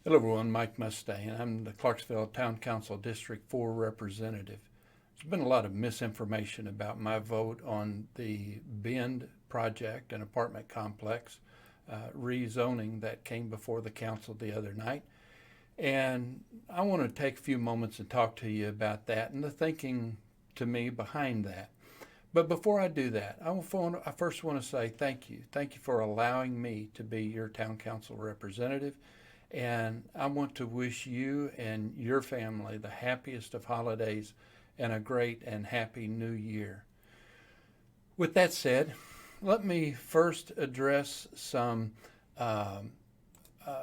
Hello everyone, Mike Mustaine. I'm the Clarksville Town Council District 4 representative. There's been a lot of misinformation about my vote on the Bend project, an apartment complex rezoning that came before the council the other night. And I want to take a few moments and talk to you about that and the thinking to me behind that. But before I do that, I first want to say thank you. Thank you for allowing me to be your town council representative. And I want to wish you and your family the happiest of holidays and a great and happy new year. With that said, let me first address some uh,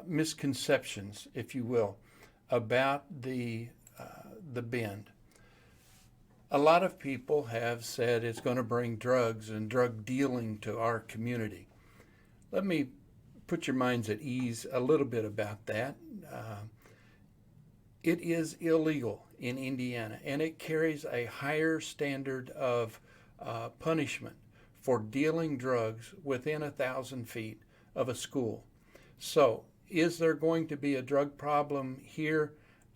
misconceptions, if you will, about the bend. A lot of people have said it's going to bring drugs and drug dealing to our community. Let me put your minds at ease a little bit about that. Uh, it is illegal in Indiana, and it carries a higher standard of punishment for dealing drugs within 1,000 feet of a school. So, is there going to be a drug problem here?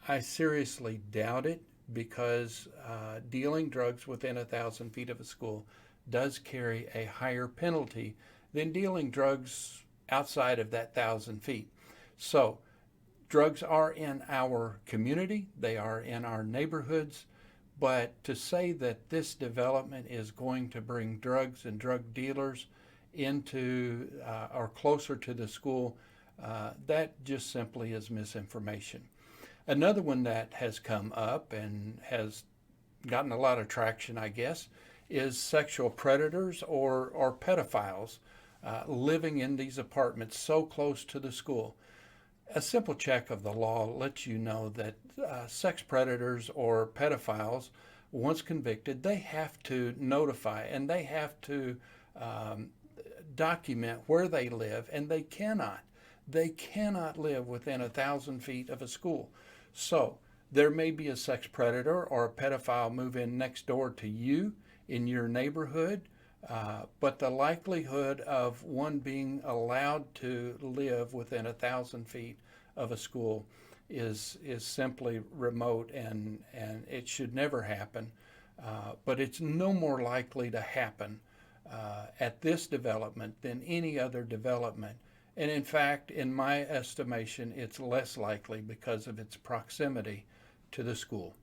I seriously doubt it because dealing drugs within 1,000 feet of a school does carry a higher penalty than dealing drugs outside of that 1,000 feet. So, drugs are in our community, they are in our neighborhoods, but to say that this development is going to bring drugs and drug dealers into or closer to the school, that just simply is misinformation. Another one that has come up and has gotten a lot of traction, I guess, is sexual predators or pedophiles living in these apartments so close to the school. A simple check of the law lets you know that sex predators or pedophiles, once convicted, they have to notify and they have to um, document where they live, and they cannot live within 1,000 feet of a school. So there may be a sex predator or a pedophile move in next door to you in your neighborhood, but the likelihood of one being allowed to live within 1,000 feet of a school is simply remote, and it should never happen. But it's no more likely to happen at this development than any other development. And in fact, in my estimation, it's less likely because of its proximity to the school.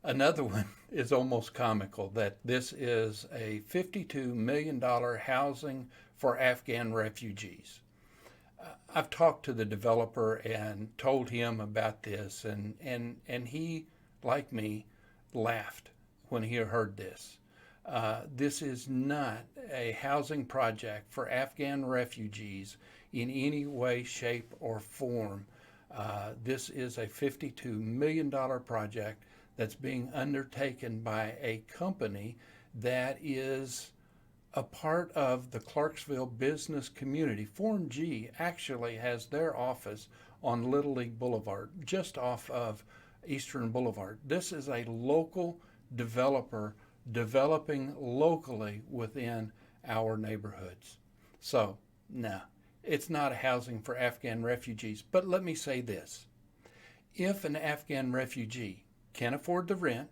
Another one is almost comical that this is a $52 million housing for Afghan refugees. I've talked to the developer and told him about this, and he, like me, laughed when he heard this. This is not a housing project for Afghan refugees in any way, shape, or form. This is a $52 million project that's being undertaken by a company that is a part of the Clarksville business community. Form G actually has their office on Little League Boulevard, just off of Eastern Boulevard. This is a local developer developing locally within our neighborhoods. So, no, it's not a housing for Afghan refugees. But let me say this: if an Afghan refugee can afford the rent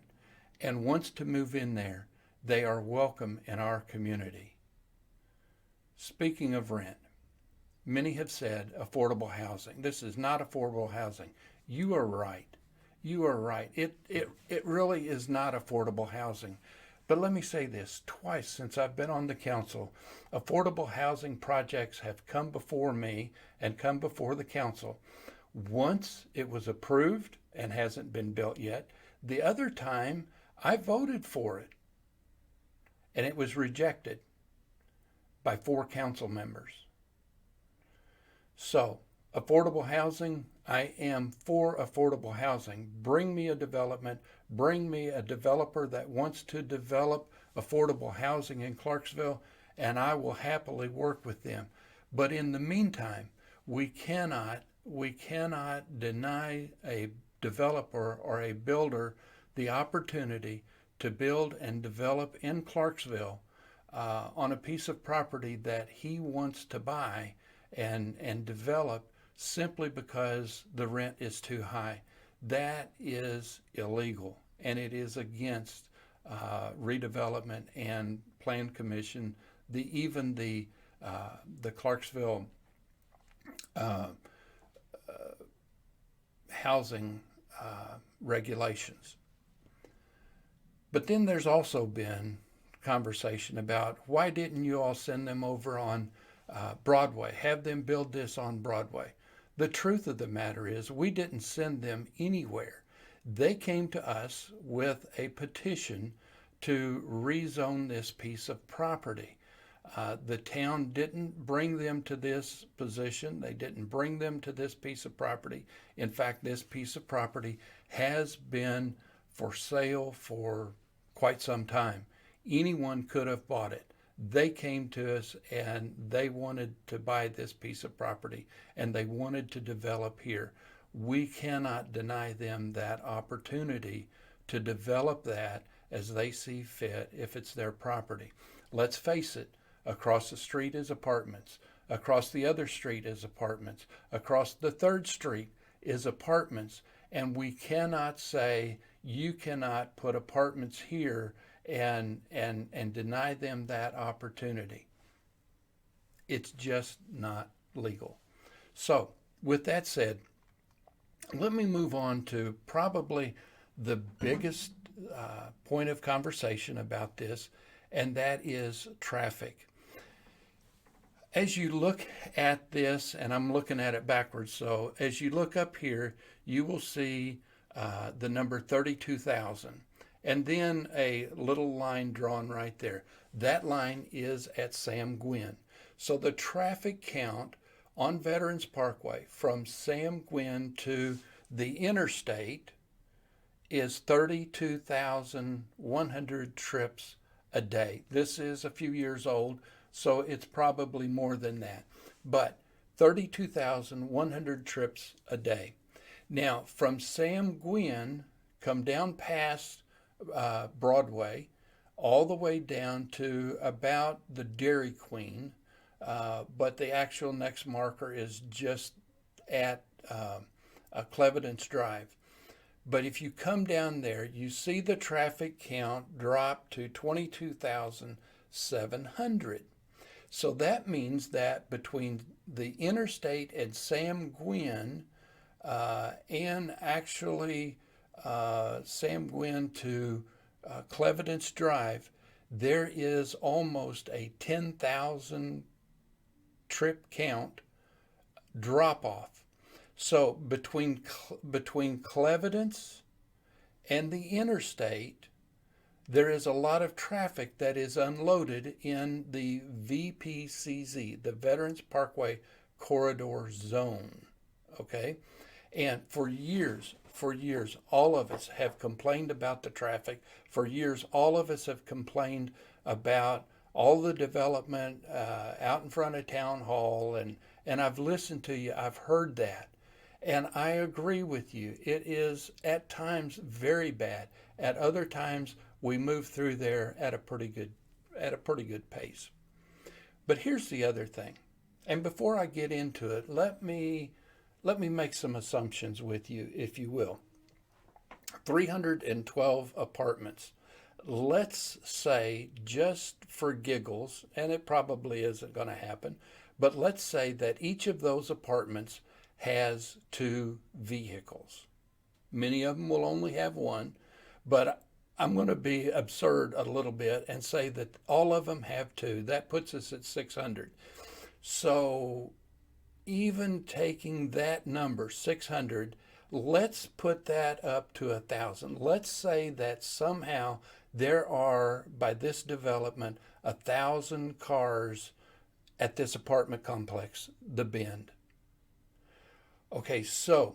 and wants to move in there, they are welcome in our community. Speaking of rent, many have said affordable housing. This is not affordable housing. You are right. You are right. It really is not affordable housing. But let me say this: twice since I've been on the council, affordable housing projects have come before me and come before the council. Once it was approved and hasn't been built yet. The other time I voted for it and it was rejected by 4 council members. So, affordable housing, I am for affordable housing. Bring me a development, bring me a developer that wants to develop affordable housing in Clarksville, and I will happily work with them. But in the meantime, we cannot deny a developer or a builder the opportunity to build and develop in Clarksville on a piece of property that he wants to buy and develop simply because the rent is too high. That is illegal, and it is against redevelopment and plan commission, even the Clarksville uh, housing regulations. But then there's also been conversation about, why didn't you all send them over on Broadway, have them build this on Broadway? The truth of the matter is, we didn't send them anywhere. They came to us with a petition to rezone this piece of property. The town didn't bring them to this position. They didn't bring them to this piece of property. In fact, this piece of property has been for sale for quite some time. Anyone could have bought it. They came to us and they wanted to buy this piece of property and they wanted to develop here. We cannot deny them that opportunity to develop that as they see fit if it's their property. Let's face it, across the street is apartments. Across the other street is apartments. Across the third street is apartments. And we cannot say, you cannot put apartments here and deny them that opportunity. It's just not legal. So, with that said, let me move on to probably the biggest point of conversation about this, and that is traffic. As you look at this, and I'm looking at it backwards, so as you look up here, you will see the number 32,000, and then a little line drawn right there. That line is at Sam Gwynn. So the traffic count on Veterans Parkway from Sam Gwynn to the interstate is 32,100 trips a day. This is a few years old, so it's probably more than that. But 32,100 trips a day. Now, from Sam Gwynn, come down past Broadway, all the way down to about the Dairy Queen, but the actual next marker is just at Clevedence Drive. But if you come down there, you see the traffic count drop to 22,700. So that means that between the interstate and Sam Gwynn, and actually Sam Gwynn to Clevedence Drive, there is almost a 10,000 trip count drop off. So between Clevedence and the interstate, there is a lot of traffic that is unloaded in the VPCZ, the Veterans Parkway Corridor Zone. Okay? And for years, all of us have complained about the traffic. For years, all of us have complained about all the development out in front of Town Hall. And I've listened to you. I've heard that. And I agree with you. It is at times very bad. At other times, we move through there at a pretty good pace. But here's the other thing. And before I get into it, let me make some assumptions with you, if you will. 312 apartments. Let's say, just for giggles, and it probably isn't going to happen, but let's say that each of those apartments has 2 vehicles. Many of them will only have one, but I'm going to be absurd a little bit and say that all of them have 2. That puts us at 600. So even taking that number, 600, let's put that up to 1,000. Let's say that somehow there are, by this development, 1,000 cars at this apartment complex, The Bend. Okay, so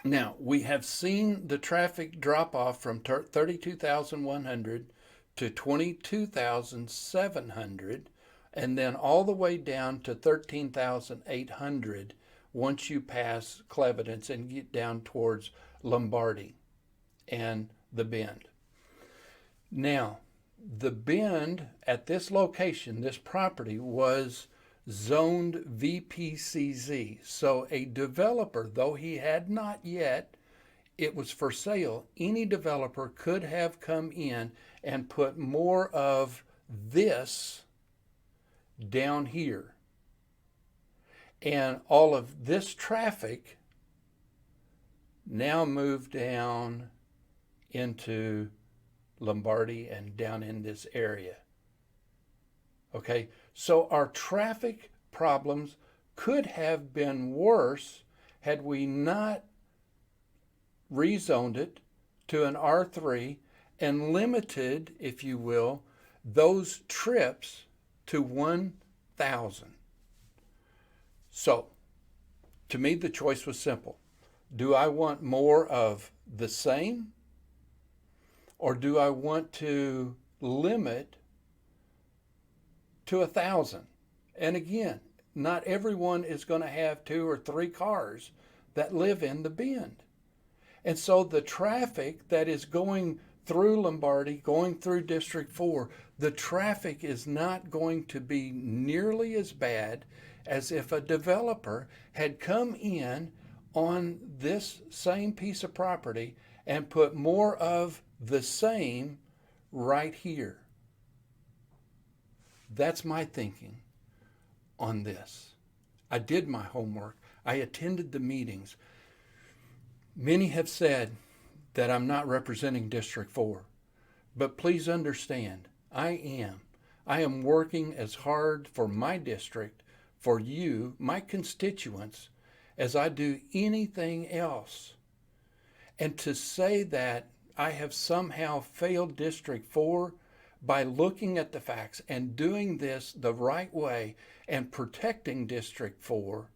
now we have seen the traffic drop off from 32,100 to 22,700, and then all the way down to 13,800 once you pass Clevedence and get down towards Lombardy and The Bend. Now, The Bend at this location, this property, was zoned VPCZ. So a developer, though he had not yet, it was for sale. Any developer could have come in and put more of this down here. And all of this traffic now moved down into Lombardi and down in this area. Okay, so our traffic problems could have been worse had we not rezoned it to an R3 and limited, if you will, those trips to 1,000. So, to me, the choice was simple. Do I want more of the same, or do I want to limit to 1,000? And again, not everyone is going to have 2 or 3 cars that live in the Bend. And so the traffic that is going through Lombardi, going through District 4, the traffic is not going to be nearly as bad as if a developer had come in on this same piece of property and put more of the same right here. That's my thinking on this. I did my homework. I attended the meetings. Many have said that I'm not representing District 4, but please understand, I am. I am working as hard for my district, for you, my constituents, as I do anything else. And to say that I have somehow failed District 4 by looking at the facts and doing this the right way and protecting District 4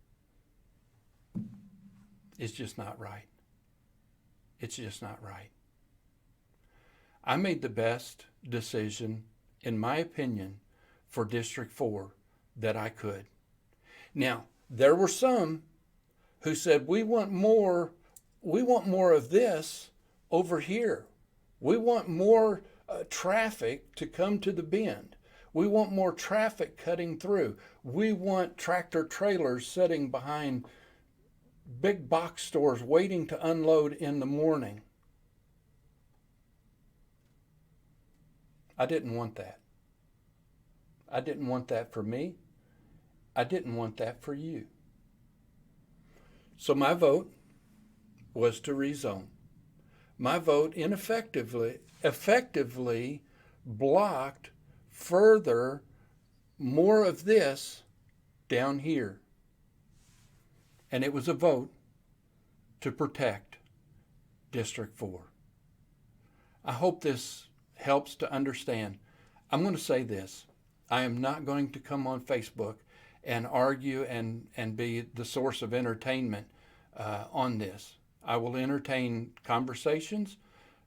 is just not right. It's just not right. I made the best decision, in my opinion, for District 4 that I could. Now, there were some who said, we want more of this over here. We want more traffic to come to the Bend. We want more traffic cutting through. We want tractor trailers sitting behind big box stores waiting to unload in the morning. I didn't want that. I didn't want that for me. I didn't want that for you. So my vote was to rezone. My vote effectively blocked further more of this down here. And it was a vote to protect District 4. I hope this helps to understand. I'm going to say this. I am not going to come on Facebook and argue and be the source of entertainment on this. I will entertain conversations,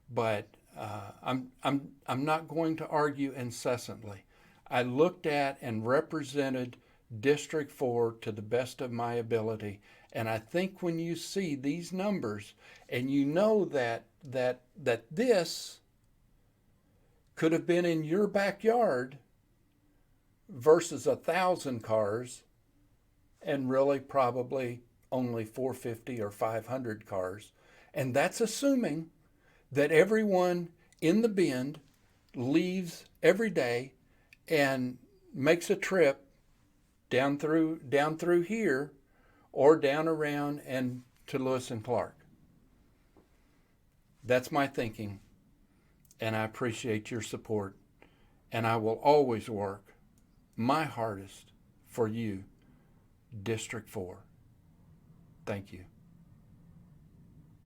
but I'm not going to argue incessantly. I looked at and represented District 4 to the best of my ability, and I think when you see these numbers and you know that this could have been in your backyard versus 1,000 cars, and really probably only 450 or 500 cars. And that's assuming that everyone in the Bend leaves every day and makes a trip down through here or down around and to Lewis and Clark. That's my thinking, and I appreciate your support, and I will always work my hardest for you, District 4. Thank you.